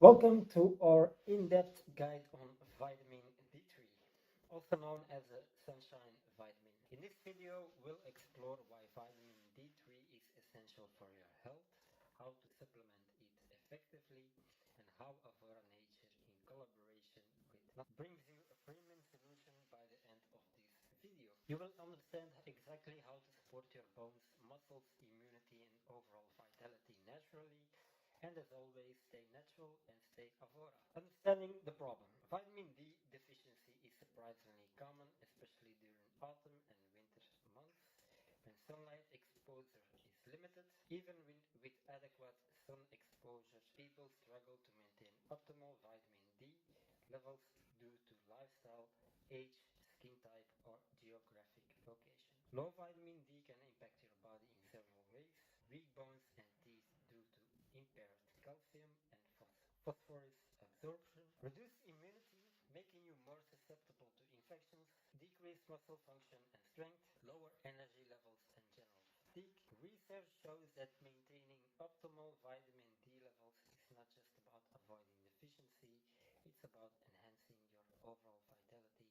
Welcome to our in-depth guide on vitamin D3, also known as a sunshine vitamin. In this video, we'll explore why vitamin D3 is essential for your health, how to supplement it effectively, and how Avora Nature, in collaboration with brings you a premium solution by the end of this video. You will understand exactly how to support your bones, muscles, immunity, and overall vitality naturally. And as always, stay natural and stay Avora. Understanding the problem. Vitamin D deficiency is surprisingly common, especially during autumn and winter months when sunlight exposure is limited. Even with adequate sun exposure, people struggle to maintain optimal vitamin D levels due to lifestyle, age, skin type, or geographic location. Low vitamin D can impact your body in several ways. Weak bones and teeth due to impaired calcium and phosphorus absorption, reduced immunity, making you more susceptible to infections, decreased muscle function and strength, lower energy levels and general fatigue. Research shows that maintaining optimal vitamin D levels is not just about avoiding deficiency, it's about enhancing your overall vitality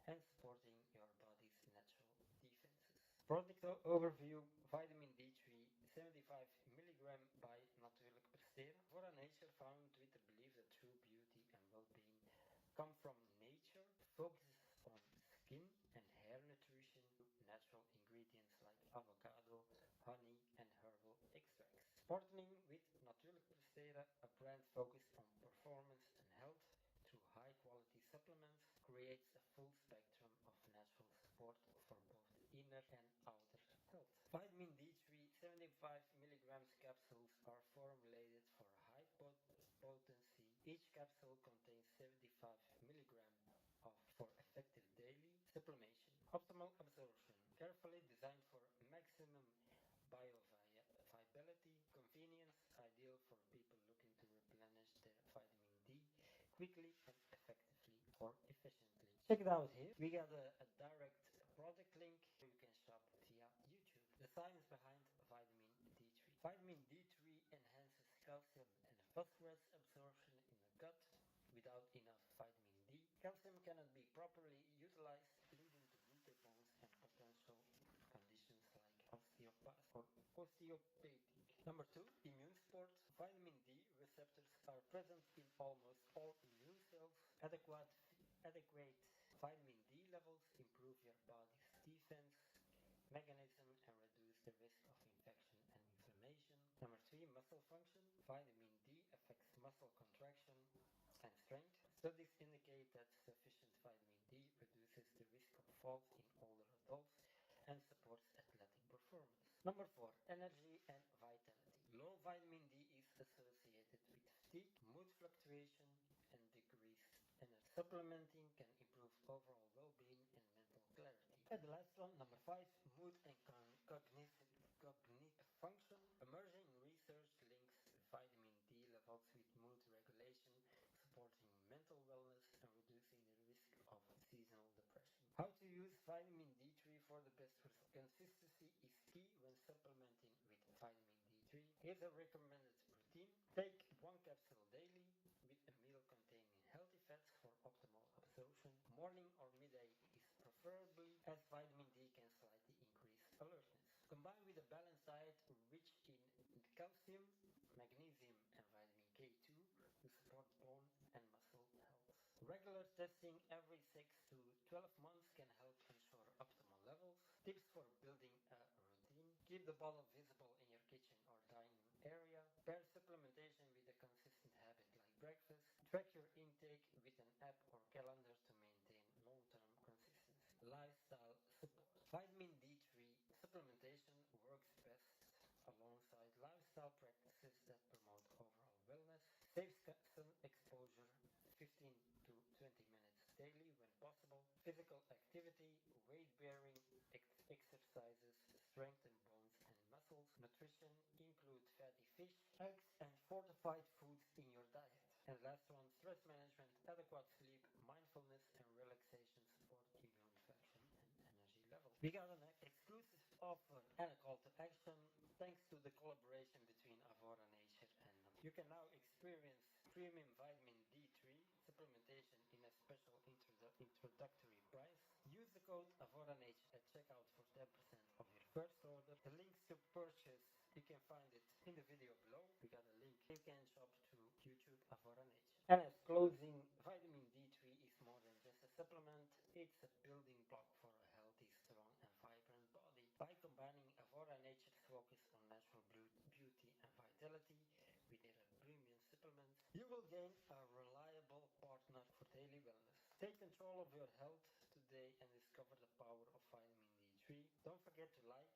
and supporting your body's natural defenses. Product overview: vitamin D3 75 milligram by Natuurlijk Presteren. Avora Nature, found with the belief that true beauty and well-being come from nature, focuses on skin and hair nutrition, natural ingredients like avocado, honey, and herbal extracts. Partnering with Natuurlijk Presteren, a brand focused on performance and health through high-quality supplements, creates a full spectrum of natural support for both inner and outer health. Vitamin D3 75 milligrams capsules are formulated for high potency. Each capsule contains 75 milligrams for effective daily supplementation. Optimal absorption, carefully designed for maximum bioavailability, convenience, ideal for people looking to replenish their vitamin D quickly and effectively or efficiently. Check it out here. We got a direct product link where you can shop via YouTube. The science behind vitamin D3. Vitamin D3 enhances calcium and phosphorus absorption in the gut. Without enough vitamin D, calcium cannot be properly utilized, leading to weaker bones and potential conditions like osteopathic. Number two, immune support. Vitamin D receptors are present in almost all immune cells. Adequate vitamin D levels improve your body's defense mechanism and reduce the risk of infection and inflammation. Number three, muscle function. Vitamin D affects muscle contraction and strength. Studies indicate that sufficient vitamin D reduces the risk of falls in older adults and supports athletic performance. Number four, energy and vitality. Low vitamin D is associated with fatigue, mood fluctuation, and decreased energy. Supplementing can improve overall well-being and mental clarity. And the last one, number five, mood and cognitive function. Emerging research links vitamin D levels with mood regulation, supporting mental wellness and reducing the risk of seasonal depression. How to use vitamin D3 for the best result. Consistency is key when supplementing with vitamin D3. Here's a recommended routine. Take one capsule daily with a meal containing healthy fats for optimal absorption. Morning or midday is preferably, as vitamin D can slightly increase alertness. Combine with a balanced diet rich in calcium, magnesium, and vitamin K2 to support bone and muscle health. Regular testing every 6 to 12 months can help ensure optimal levels. Tips for building a routine. Keep the bottle visible in your kitchen or dining area. Pair supplementation with a consistent habit like breakfast. Track your intake with an app or calendar to maintain long-term consistency. Lifestyle support. Vitamin D3 supplementation works best alongside lifestyle practices that promote overall wellness. Safe sun exposure 15 to 20 minutes daily when possible. Physical activity, weight bearing exercises, strengthen bones and muscles. Nutrition, include fatty fish, eggs, and fortified foods in your diet. And last one, stress management, adequate sleep, mindfulness, and relaxation support immune function and energy levels. We got an exclusive offer and a call to action thanks to the collaboration between Avora Nature and you can now experience premium vitamin D3 supplementation in a special introductory price. Use the code Avora Nature at checkout for 10% of your first order. The links to purchase, you can find it in the video below. We got a link. You can shop to YouTube Avora Nature. And as closing, vitamin D3 is more than just a supplement. It's a building block for a healthy, strong and vibrant body. By combining Avora Nature's focus on natural beauty and vitality with their premium supplements, you will gain a reliable partner for daily wellness. Take control of your health today and discover the power of vitamin D3. Don't forget to like,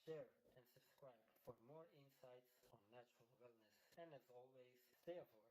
share and subscribe for more insights on natural wellness. And as always, stay Avora.